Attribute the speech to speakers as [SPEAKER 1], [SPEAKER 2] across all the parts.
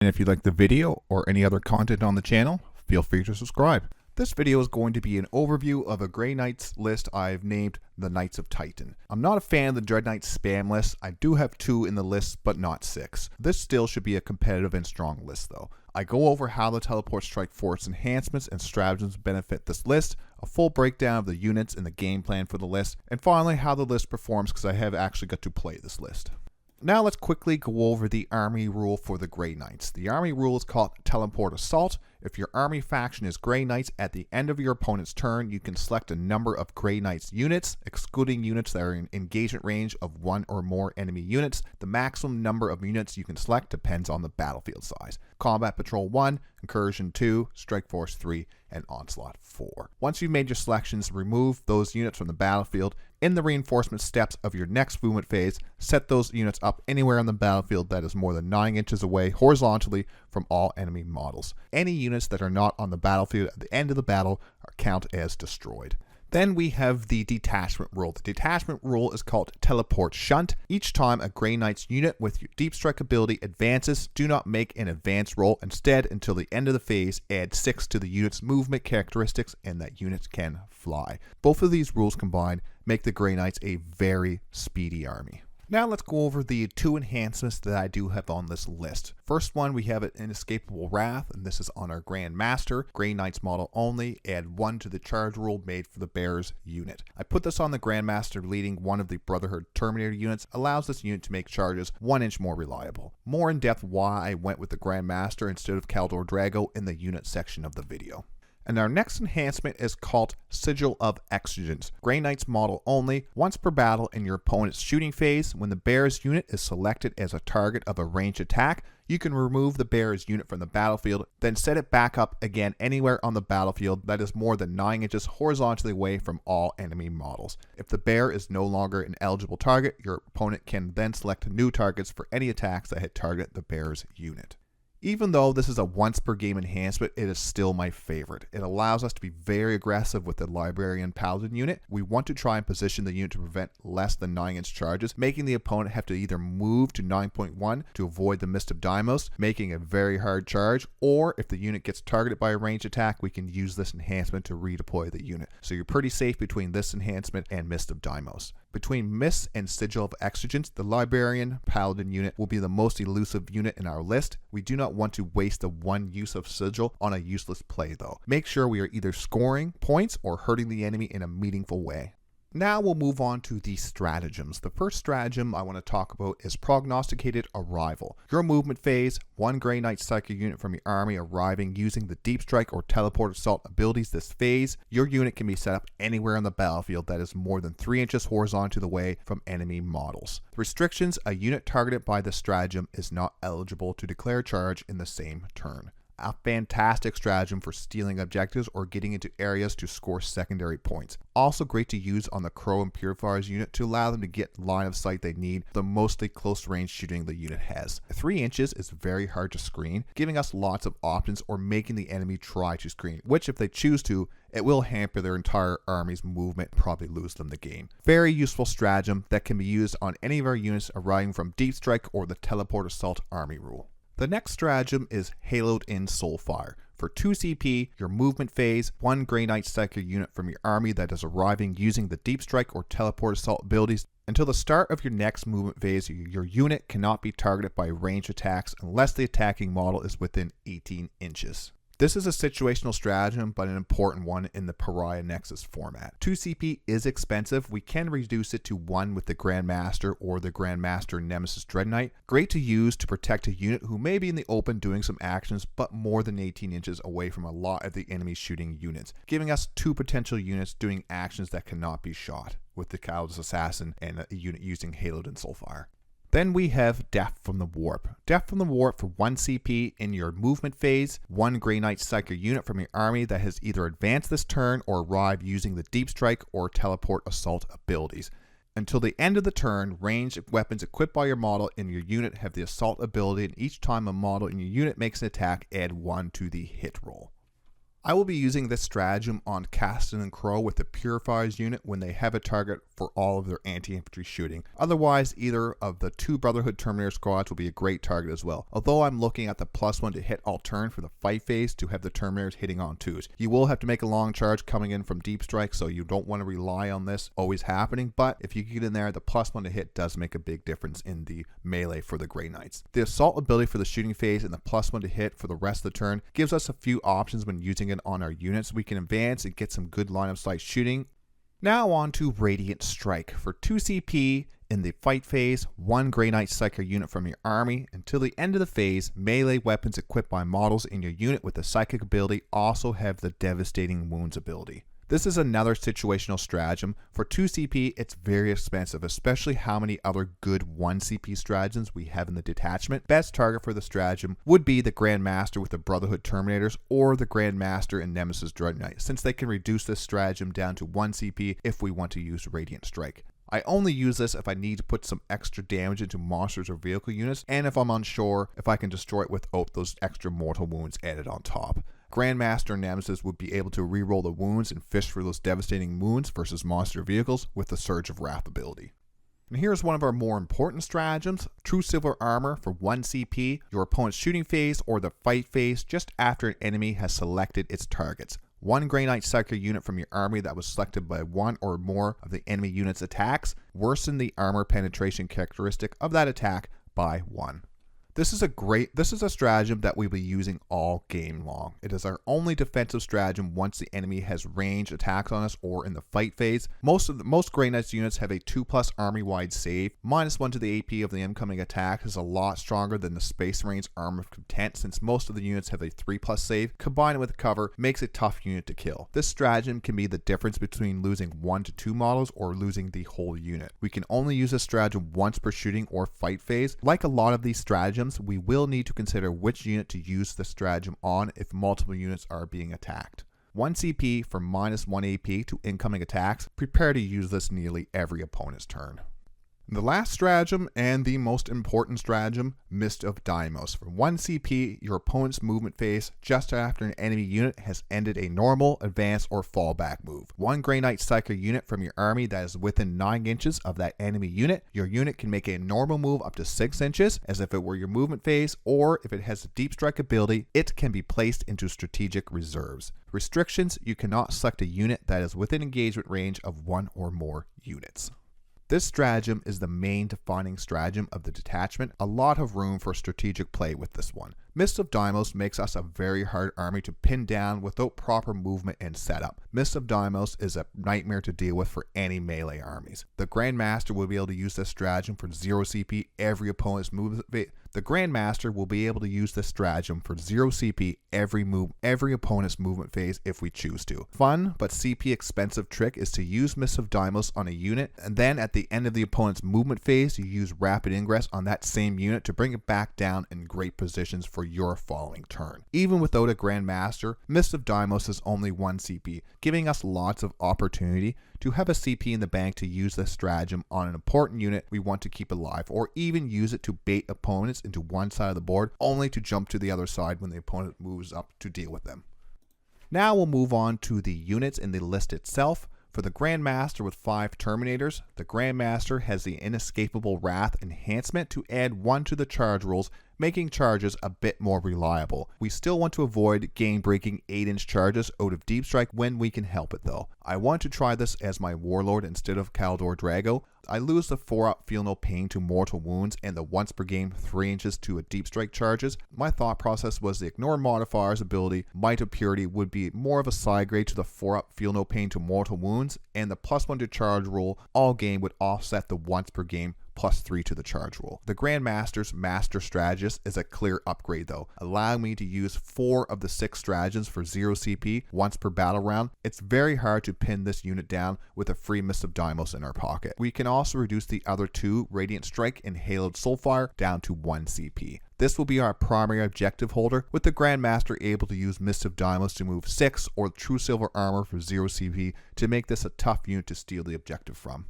[SPEAKER 1] And if you like the video or any other content on the channel, feel free to subscribe. This video is going to be an overview of a Grey Knights list I've named the Knights of Titan. I'm not a fan of the Dreakknight spam list. I do have 2 in the list, but not 6. This still should be a competitive and strong list though. I go over how the Teleport Strike Force enhancements and stratagems benefit this list, a full breakdown of the units and the game plan for the list, and finally how the list performs because I have actually got to play this list. Now let's quickly go over the army rule for the Grey Knights. The army rule is called Teleport Assault. If your army faction is Grey Knights, at the end of your opponent's turn, you can select a number of Grey Knights units, excluding units that are in engagement range of 1 or more enemy units. The maximum number of units you can select depends on the battlefield size. Combat Patrol 1, Incursion 2, Strike Force 3, and Onslaught 4. Once you've made your selections, remove those units from the battlefield. In the reinforcement steps of your next movement phase, set those units up anywhere on the battlefield that is more than 9 inches away horizontally from all enemy models. Any units that are not on the battlefield at the end of the battle are counted as destroyed. Then we have the Detachment rule. The Detachment rule is called Teleport Shunt. Each time a Grey Knight's unit with your Deep Strike ability advances, do not make an advance roll. Instead, until the end of the phase, add 6 to the unit's movement characteristics and that unit can fly. Both of these rules combined make the Grey Knights a very speedy army. Now let's go over the 2 enhancements that I do have on this list. First one, we have an Inescapable Wrath, and this is on our Grand Master. Grey Knights model only, add 1 to the charge rule made for the Bears unit. I put this on the Grand Master leading one of the Brotherhood Terminator units, allows this unit to make charges 1 inch more reliable. More in depth why I went with the Grand Master instead of Caldor Drago in the unit section of the video. And our next enhancement is called Sigil of Exigence. Grey Knights model only, once per battle in your opponent's shooting phase. When the Bears unit is selected as a target of a ranged attack, you can remove the Bears unit from the battlefield, then set it back up again anywhere on the battlefield that is more than 9 inches horizontally away from all enemy models. If the bear is no longer an eligible target, your opponent can then select new targets for any attacks that hit target the Bears unit. Even though this is a once per game enhancement, it is still my favorite. It allows us to be very aggressive with the Librarian Paladin unit. We want to try and position the unit to prevent less than 9 inch charges, making the opponent have to either move to 9.1 to avoid the Mist of Deimos, making a very hard charge, or if the unit gets targeted by a ranged attack, we can use this enhancement to redeploy the unit. So you're pretty safe between this enhancement and Mist of Deimos. Between Mist and Sigil of Exigence, the Librarian Paladin unit will be the most elusive unit in our list. We do not want to waste the 1 use of Sigil on a useless play though. Make sure we are either scoring points or hurting the enemy in a meaningful way. Now we'll move on to the stratagems. The first stratagem I want to talk about is Prognosticated Arrival. Your movement phase, 1 Grey Knight Psychic unit from your army arriving using the Deep Strike or Teleport Assault abilities this phase. Your unit can be set up anywhere on the battlefield that is more than 3 inches horizontally away from enemy models. The restrictions: a unit targeted by the stratagem is not eligible to declare charge in the same turn. A fantastic stratagem for stealing objectives or getting into areas to score secondary points. Also great to use on the Crow and Purifiers unit to allow them to get line of sight they need, the mostly close range shooting the unit has. 3 inches is very hard to screen, giving us lots of options or making the enemy try to screen, which if they choose to, it will hamper their entire army's movement and probably lose them the game. Very useful stratagem that can be used on any of our units arriving from Deep Strike or the Teleport Assault army rule. The next stratagem is Haloed in Soulfire. For 2 CP, your movement phase, 1 Grey Knight Psychic unit from your army that is arriving using the Deep Strike or Teleport Assault abilities. Until the start of your next movement phase, your unit cannot be targeted by ranged attacks unless the attacking model is within 18 inches. This is a situational stratagem, but an important one in the Pariah Nexus format. 2 CP is expensive. We can reduce it to 1 with the Grandmaster or the Grandmaster Nemesis Dreadknight. Great to use to protect a unit who may be in the open doing some actions, but more than 18 inches away from a lot of the enemy shooting units, giving us 2 potential units doing actions that cannot be shot, with the Cowl's Assassin and a unit using Haloed in Soulfire. Then we have Death from the Warp. Death from the Warp for 1 CP in your movement phase, 1 Grey Knight Psychic unit from your army that has either advanced this turn or arrived using the Deep Strike or Teleport Assault abilities. Until the end of the turn, ranged weapons equipped by your model in your unit have the Assault ability, and each time a model in your unit makes an attack, add 1 to the hit roll. I will be using this stratagem on Castan and Crow with the Purifiers unit when they have a target for all of their anti-infantry shooting. Otherwise, either of the 2 Brotherhood Terminator squads will be a great target as well. Although I'm looking at the +1 to hit all turn for the fight phase to have the Terminators hitting on 2s. You will have to make a long charge coming in from deep strike, so you don't want to rely on this always happening, but if you get in there, the +1 to hit does make a big difference in the melee for the Grey Knights. The assault ability for the shooting phase and the +1 to hit for the rest of the turn gives us a few options when using it on our units. We can advance and get some good line of sight shooting. Now on to Radiant Strike. For 2 CP in the fight phase, 1 Grey Knight Psyker unit from your army. Until the end of the phase, melee weapons equipped by models in your unit with the psychic ability also have the Devastating Wounds ability. This is another situational stratagem. For 2 CP, it's very expensive, especially how many other good 1 CP stratagems we have in the Detachment. Best target for the stratagem would be the Grand Master with the Brotherhood Terminators or the Grand Master and Nemesis Dreakknight, since they can reduce this stratagem down to 1 CP if we want to use Radiant Strike. I only use this if I need to put some extra damage into monsters or vehicle units, and if I'm unsure if I can destroy it without those extra mortal wounds added on top. Grandmaster and Nemesis would be able to reroll the wounds and fish for those devastating wounds versus monster vehicles with the Surge of Wrath ability. And here's one of our more important stratagems, True Silver Armor for 1 CP, your opponent's shooting phase or the fight phase just after an enemy has selected its targets. 1 Grey Knight Psyker unit from your army that was selected by 1 or more of the enemy unit's attacks, worsen the armor penetration characteristic of that attack by 1. This is a stratagem that we'll be using all game long. It is our only defensive stratagem once the enemy has ranged attacks on us or in the fight phase. Most Grey Knights units have a 2+ army-wide save. -1 to the AP of the incoming attack is a lot stronger than the Space Marines Armor of Content, since most of the units have a 3+ save. Combined with cover makes a tough unit to kill. This stratagem can be the difference between losing 1 to 2 models or losing the whole unit. We can only use this stratagem once per shooting or fight phase. Like a lot of these stratagems, we will need to consider which unit to use the stratagem on if multiple units are being attacked. 1 CP for -1 AP to incoming attacks. Prepare to use this nearly every opponent's turn. The last stratagem and the most important stratagem, Mist of Deimos. For 1 CP, your opponent's movement phase just after an enemy unit has ended a normal, advance, or fallback move. 1 Grey Knight Psyker unit from your army that is within 9 inches of that enemy unit. Your unit can make a normal move up to 6 inches as if it were your movement phase, or if it has a deep strike ability, it can be placed into strategic reserves. Restrictions: you cannot select a unit that is within engagement range of 1 or more units. This stratagem is the main defining stratagem of the Detachment. A lot of room for strategic play with this one. Mist of Deimos makes us a very hard army to pin down without proper movement and setup. Mist of Deimos is a nightmare to deal with for any melee armies. The Grand Master will be able to use this stratagem for 0 CP every opponent's movement. The Grand Master will be able to use this stratagem for 0 CP every opponent's movement phase if we choose to. Fun but CP expensive trick is to use Mist of Deimos on a unit, and then at the end of the opponent's movement phase, you use Rapid Ingress on that same unit to bring it back down in great positions for your following turn. Even without a Grand Master, Mist of Deimos is only 1 CP, giving us lots of opportunity to have a CP in the bank to use this stratagem on an important unit we want to keep alive, or even use it to bait opponents into one side of the board, only to jump to the other side when the opponent moves up to deal with them. Now we'll move on to the units in the list itself. For the Grand Master with 5 Terminators, the Grand Master has the Inescapable Wrath enhancement to add 1 to the charge rolls, making charges a bit more reliable. We still want to avoid game-breaking 8-inch charges out of Deep Strike when we can help it though. I want to try this as my Warlord instead of Kaldor Drago. I lose the 4-up Feel No Pain to mortal wounds and the once per game 3 inches to a Deep Strike charges. My thought process was the Ignore Modifiers ability, Might of Purity, would be more of a side grade to the 4-up Feel No Pain to mortal wounds, and the +1 to charge roll all game would offset the once per game +3 to the charge roll. The Grand Master's Master Strategist is a clear upgrade though, allowing me to use 4 of the 6 stratagems for 0 CP once per battle round. It's very hard to pin this unit down with a free Mist of Deimos in our pocket. We can also reduce the other 2, Radiant Strike and Haloed Soulfire, down to 1 CP. This will be our primary objective holder, with the Grand Master able to use Mist of Deimos to move 6 or True Silver Armor for 0 CP to make this a tough unit to steal the objective from.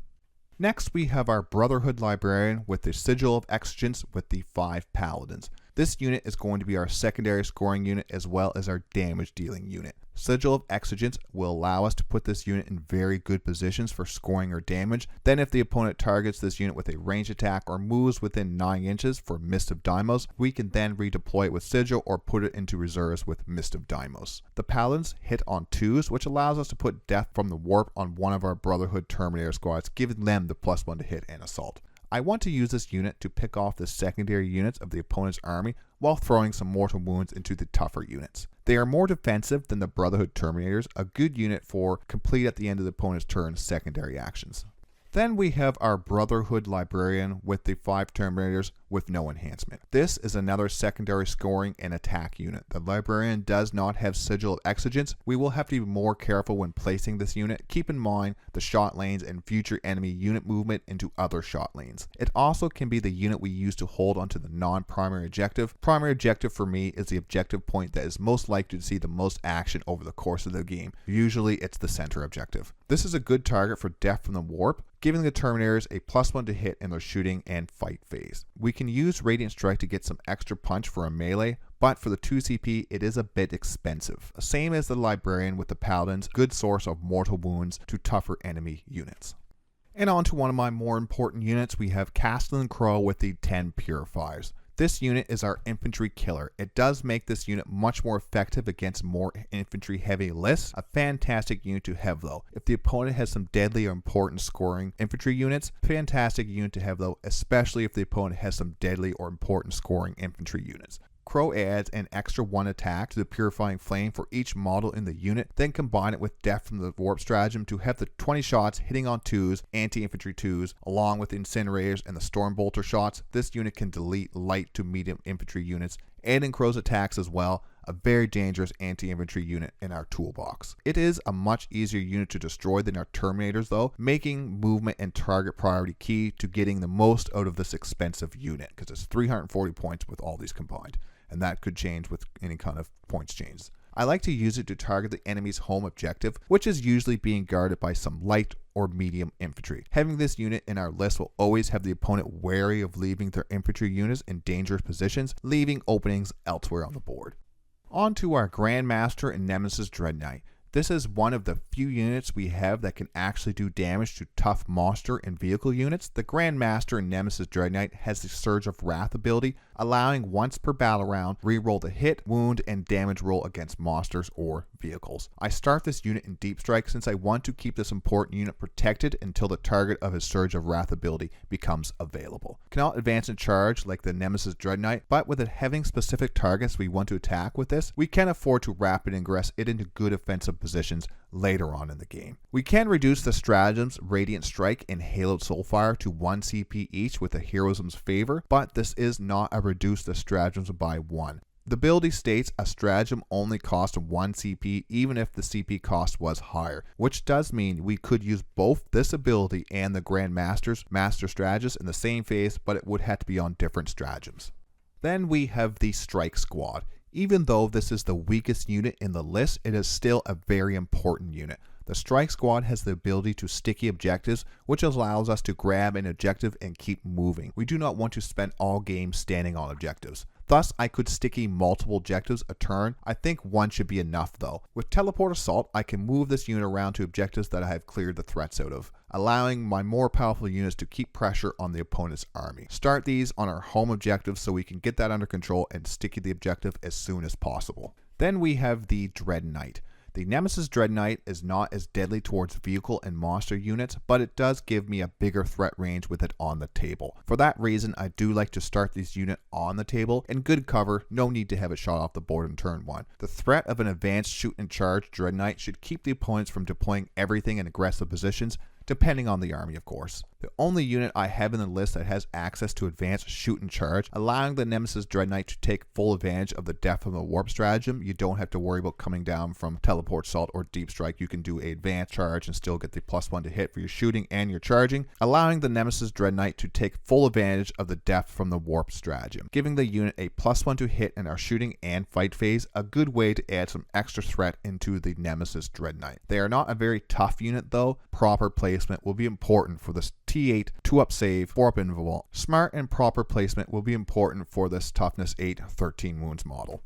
[SPEAKER 1] Next, we have our Brotherhood Librarian with the Sigil of Exigence with the 5 Paladins. This unit is going to be our secondary scoring unit as well as our damage dealing unit. Sigil of Exigence will allow us to put this unit in very good positions for scoring or damage. Then if the opponent targets this unit with a range attack or moves within 9 inches for Mist of Deimos, we can then redeploy it with Sigil or put it into reserves with Mist of Deimos. The Paladins hit on 2s, which allows us to put Death from the Warp on one of our Brotherhood Terminator squads, giving them the +1 to hit and assault. I want to use this unit to pick off the secondary units of the opponent's army while throwing some mortal wounds into the tougher units. They are more defensive than the Brotherhood Terminators, a good unit for complete at the end of the opponent's turn secondary actions. Then we have our Brotherhood Librarian with the 5 Terminators with no enhancement. This is another secondary scoring and attack unit. The Librarian does not have Sigil of Exigence. We will have to be more careful when placing this unit. Keep in mind the shot lanes and future enemy unit movement into other shot lanes. It also can be the unit we use to hold onto the non-primary objective. Primary objective for me is the objective point that is most likely to see the most action over the course of the game. Usually it's the center objective. This is a good target for Death from the Warp, giving the Terminators a +1 to hit in their shooting and fight phase. We can use Radiant Strike to get some extra punch for a melee, but for the 2 CP it is a bit expensive. Same as the Librarian with the Paladins, good source of mortal wounds to tougher enemy units. And on to one of my more important units, we have Castellan Crow with the 10 Purifiers. This unit is our infantry killer. It does make this unit much more effective against more infantry heavy lists. A fantastic unit to have though. If the opponent has some deadly or important scoring infantry units, fantastic unit to have though, especially if the opponent has some deadly or important scoring infantry units. Crow adds an extra 1 attack to the Purifying Flame for each model in the unit, then combine it with Death from the Warp stratagem to have the 20 shots hitting on 2s, anti-infantry 2s, along with Incinerators and the Stormbolter shots. This unit can delete light to medium infantry units, and in Crow's attacks as well, a very dangerous anti-infantry unit in our toolbox. It is a much easier unit to destroy than our Terminators though, making movement and target priority key to getting the most out of this expensive unit, because it's 340 points with all these combined, and that could change with any kind of points changes. I like to use it to target the enemy's home objective, which is usually being guarded by some light or medium infantry. Having this unit in our list will always have the opponent wary of leaving their infantry units in dangerous positions, leaving openings elsewhere on the board. On to our Grandmaster and Nemesis Dreakknight. This is one of the few units we have that can actually do damage to tough monster and vehicle units. The Grandmaster and Nemesis Dreakknight has the Surge of Wrath ability, allowing once per battle round, reroll the hit, wound, and damage roll against monsters or vehicles. I start this unit in Deep Strike since I want to keep this important unit protected until the target of his Surge of Wrath ability becomes available. Cannot advance and charge like the Nemesis Dreakknight, but with it having specific targets we want to attack with this, we can afford to rapid ingress it into good offensive positions later on in the game. We can reduce the stratagems Radiant Strike and Haloed Soulfire to 1 CP each with a Heroism's Favor, but this is not a reduce the stratagems by 1. The ability states a stratagem only costs 1 CP even if the CP cost was higher, which does mean we could use both this ability and the Grandmaster's Master Strategist in the same phase, but it would have to be on different stratagems. Then we have the Strike Squad. Even though this is the weakest unit in the list, it is still a very important unit. The Strike Squad has the ability to sticky objectives, which allows us to grab an objective and keep moving. We do not want to spend all game standing on objectives. Thus, I could sticky multiple objectives a turn. I think one should be enough though. With Teleport Assault, I can move this unit around to objectives that I have cleared the threats out of, allowing my more powerful units to keep pressure on the opponent's army. Start these on our home objectives so we can get that under control and sticky the objective as soon as possible. Then we have the Dreakknight. The Nemesis Dreakknight is not as deadly towards vehicle and monster units, but it does give me a bigger threat range with it on the table. For that reason, I do like to start this unit on the table in good cover, no need to have it shot off the board in turn 1. The threat of an advanced shoot and charge Dreakknight should keep the opponents from deploying everything in aggressive positions, depending on the army of course. The only unit I have in the list that has access to advanced shoot and charge, allowing the Nemesis Dreakknight to take full advantage of the Death from the Warp stratagem. You don't have to worry about coming down from Teleport Assault or Deep Strike. You can do an advanced charge and still get the +1 to hit for your shooting and your charging, allowing the Nemesis Dreakknight to take full advantage of the Death from the Warp stratagem, giving the unit a +1 to hit in our shooting and fight phase, a good way to add some extra threat into the Nemesis Dreakknight. They are not a very tough unit though. Proper placement will be important for this T8, 2-up save, 4-up invulnerable. Smart and proper placement will be important for this toughness 8, 13 wounds model.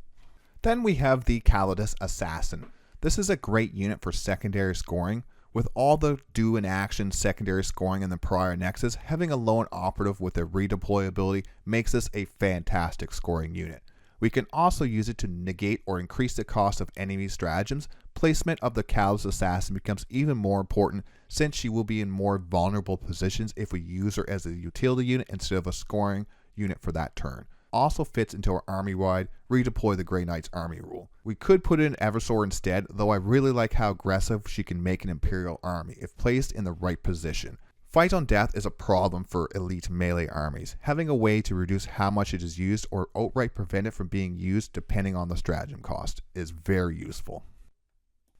[SPEAKER 1] Then we have the Calidus Assassin. This is a great unit for secondary scoring. With all the do and action secondary scoring in the prior Nexus, having a lone operative with a redeploy ability makes this a fantastic scoring unit. We can also use it to negate or increase the cost of enemy stratagems. Placement of the Calidus Assassin becomes even more important since she will be in more vulnerable positions if we use her as a utility unit instead of a scoring unit for that turn. Also fits into our army-wide redeploy the Grey Knight's army rule. We could put in Eversor instead, though I really like how aggressive she can make an Imperial army if placed in the right position. Fight on death is a problem for elite melee armies. Having a way to reduce how much it is used or outright prevent it from being used depending on the stratagem cost is very useful.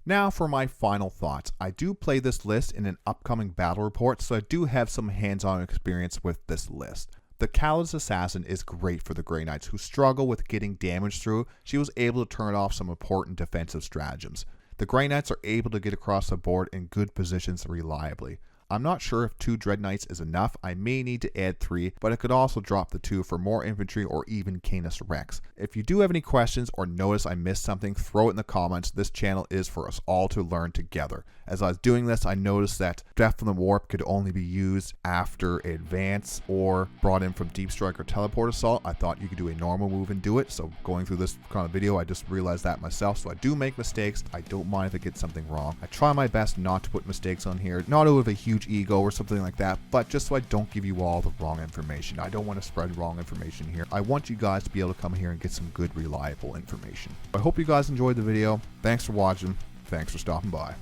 [SPEAKER 1] Now for my final thoughts. I do play this list in an upcoming battle report, so I do have some hands-on experience with this list. The Calidus Assassin is great for the Grey Knights who struggle with getting damage through. She was able to turn off some important defensive stratagems. The Grey Knights are able to get across the board in good positions reliably. I'm not sure if 2 Dreadknights is enough. I may need to add 3, but I could also drop the 2 for more infantry or even Canis Rex. If you do have any questions or notice I missed something, throw it in the comments. This channel is for us all to learn together. As I was doing this, I noticed that Death from the Warp could only be used after advance or brought in from Deep Strike or Teleport Assault. I thought you could do a normal move and do it, so going through this kind of video, I just realized that myself. So I do make mistakes. I don't mind if I get something wrong. I try my best not to put mistakes on here, not out of a huge ego or something like that, but just so I don't give you all the wrong information. I don't want to spread wrong information here. I want you guys to be able to come here and get some good, reliable information. I hope you guys enjoyed the video. Thanks for watching. Thanks for stopping by.